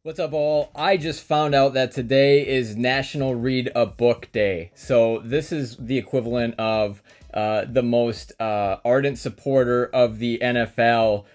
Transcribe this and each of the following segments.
What's up, all? I just found out that today is National Read a Book Day. So, this is the equivalent of the most ardent supporter of the NFL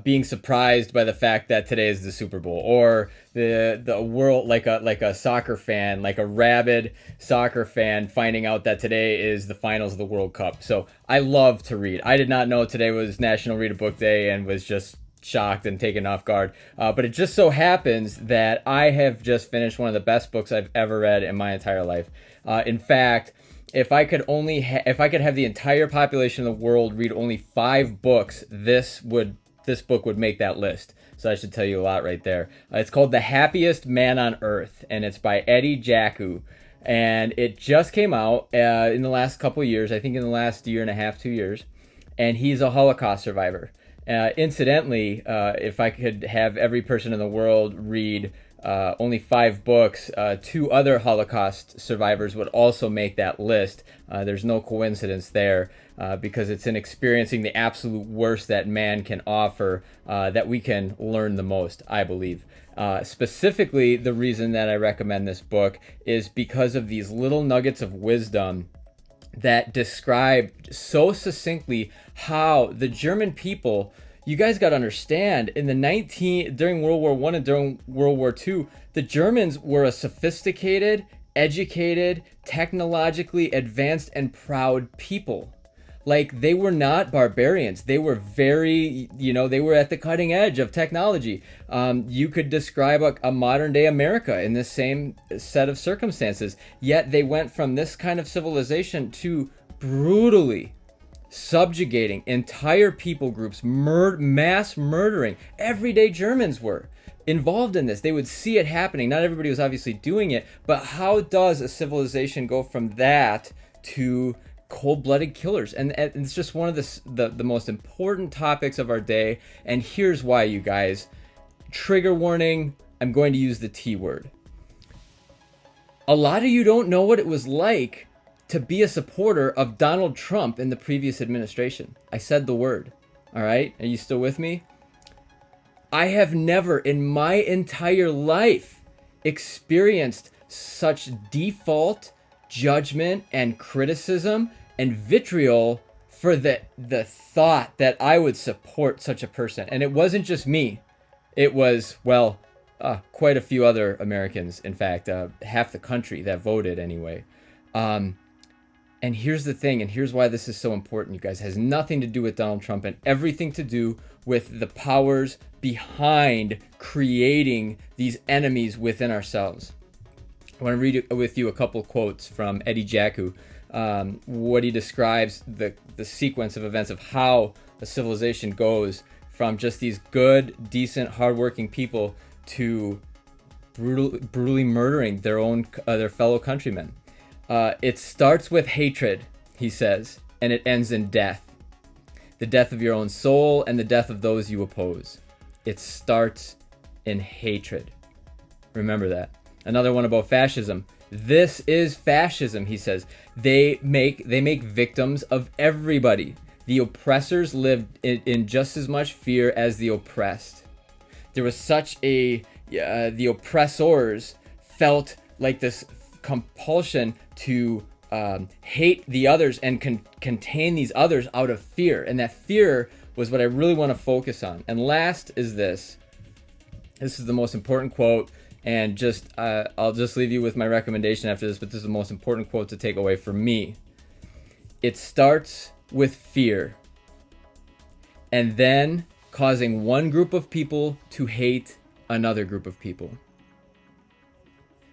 being surprised by the fact that today is the Super Bowl, or the world, like a soccer fan, like a rabid soccer fan, finding out that today is the finals of the World Cup. So, I love to read. I did not know today was National Read a Book Day and was just shocked and taken off guard. But it just so happens that I have just finished one of the best books I've ever read in my entire life. In fact, if I could if I could have the entire population of the world read only 5 books, this book would make that list. So I should tell you a lot right there. It's called The Happiest Man on Earth, and it's by Eddie Jaku. And it just came out in the last couple of years, I think in the last year and a half, 2 years. And he's a Holocaust survivor. Incidentally, if I could have every person in the world read only 5 books, 2 other Holocaust survivors would also make that list. There's no coincidence there, because it's in experiencing the absolute worst that man can offer that we can learn the most, I believe. Specifically, the reason that I recommend this book is because of these little nuggets of wisdom that described so succinctly how the German people, you guys got to understand, during World War I and during World War II, the Germans were a sophisticated, educated, technologically advanced, and proud people. Like, they were not barbarians. They were they were at the cutting edge of technology. You could describe a modern day America in this same set of circumstances. Yet they went from this kind of civilization to brutally subjugating entire people groups, mass murdering. Everyday Germans were involved in this. They would see it happening. Not everybody was obviously doing it, but how does a civilization go from that to cold-blooded killers? And it's just one of the most important topics of our day. And here's why, you guys. Trigger warning, I'm going to use the T word. A lot of you don't know what it was like to be a supporter of Donald Trump in the previous administration. I said the word. All right? Are you still with me? I have never in my entire life experienced such default judgment and criticism and vitriol for the thought that I would support such a person. And it wasn't just me. It was, quite a few other Americans. In fact, half the country that voted anyway. And here's the thing, and here's why this is so important, you guys. It has nothing to do with Donald Trump and everything to do with the powers behind creating these enemies within ourselves. I want to read with you a couple quotes from Eddie Jaku, what he describes the sequence of events of how a civilization goes from just these good, decent, hardworking people to brutally murdering their fellow countrymen. It starts with hatred, he says, and it ends in death. The death of your own soul and the death of those you oppose. It starts in hatred. Remember that. Another one about fascism. This is fascism, he says. They make victims of everybody. The oppressors lived in just as much fear as the oppressed. There was the oppressors felt like this compulsion to hate the others and contain these others out of fear. And that fear was what I really want to focus on. And last is this. This is the most important quote. And I'll just leave you with my recommendation after this, but this is the most important quote to take away from me. It starts with fear, and then causing one group of people to hate another group of people.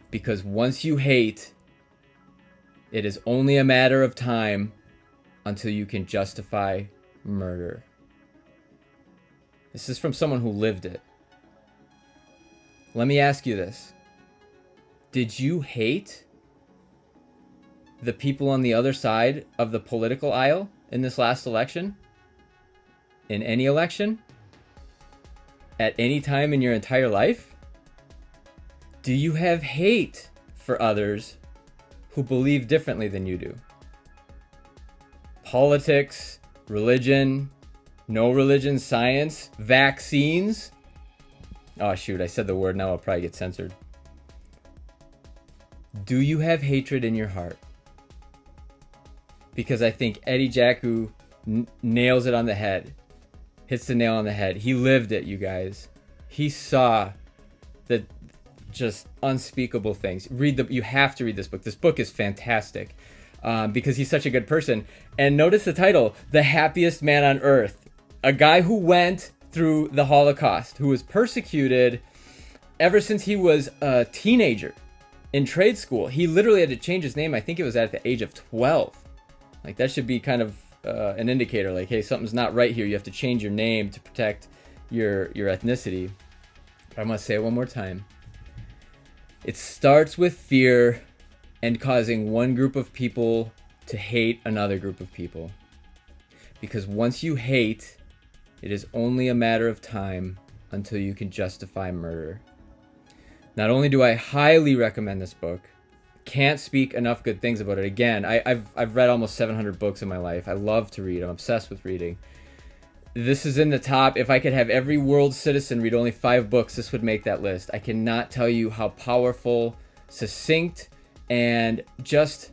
Because once you hate, it is only a matter of time until you can justify murder. This is from someone who lived it. Let me ask you this. Did you hate the people on the other side of the political aisle in this last election? In any election? At any time in your entire life? Do you have hate for others who believe differently than you do? Politics, religion, no religion, science, vaccines. Oh, shoot, I said the word, now I'll probably get censored. Do you have hatred in your heart? Because I think Eddie Jaku nails it on the head. Hits the nail on the head. He lived it, you guys. He saw the just unspeakable things. You have to read this book. This book is fantastic because he's such a good person. And notice the title, The Happiest Man on Earth. A guy who went through the Holocaust, who was persecuted ever since he was a teenager in trade school. He literally had to change his name. I think it was at the age of 12. Like, that should be kind of an indicator, like, hey, something's not right here. You have to change your name to protect your ethnicity. But I'm going to say it one more time. It starts with fear and causing one group of people to hate another group of people. Because once you hate, it is only a matter of time until you can justify murder. Not only do I highly recommend this book, can't speak enough good things about it. Again, I've read almost 700 books in my life. I love to read. I'm obsessed with reading. This is in the top. If I could have every world citizen read only 5 books, this would make that list. I cannot tell you how powerful, succinct, and just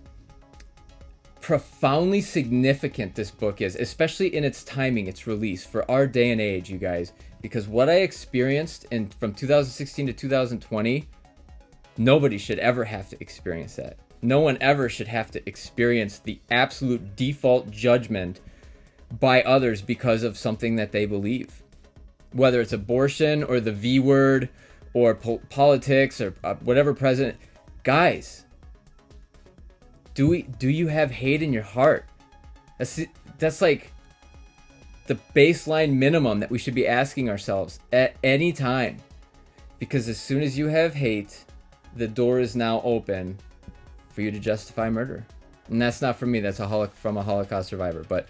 profoundly significant this book is, especially in its timing, its release, for our day and age, you guys. Because what I experienced from 2016 to 2020, nobody should ever have to experience that. No one ever should have to experience the absolute default judgment by others because of something that they believe. Whether it's abortion or the V word or politics or whatever president. Guys, do you have hate in your heart? That's like the baseline minimum that we should be asking ourselves at any time. Because as soon as you have hate, the door is now open for you to justify murder. And that's not from me. That's from a Holocaust survivor. But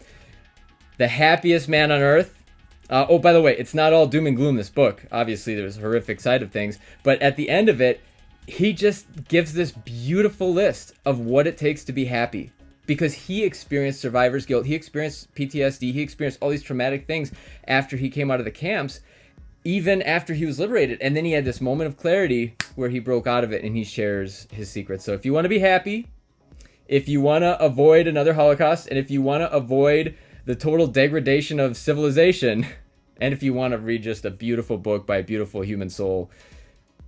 The Happiest Man on Earth. Oh, by the way, it's not all doom and gloom, this book. Obviously, there's a horrific side of things. But at the end of it, he just gives this beautiful list of what it takes to be happy. Because he experienced survivor's guilt. He experienced PTSD. He experienced all these traumatic things after he came out of the camps, even after he was liberated. And then he had this moment of clarity where he broke out of it and he shares his secrets. So if you want to be happy, if you want to avoid another Holocaust, and if you want to avoid the total degradation of civilization, and if you want to read just a beautiful book by a beautiful human soul,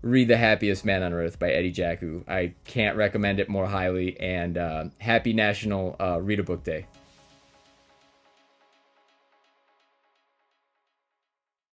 read The Happiest Man on Earth by Eddie Jaku. I can't recommend it more highly. And happy National Read a Book Day.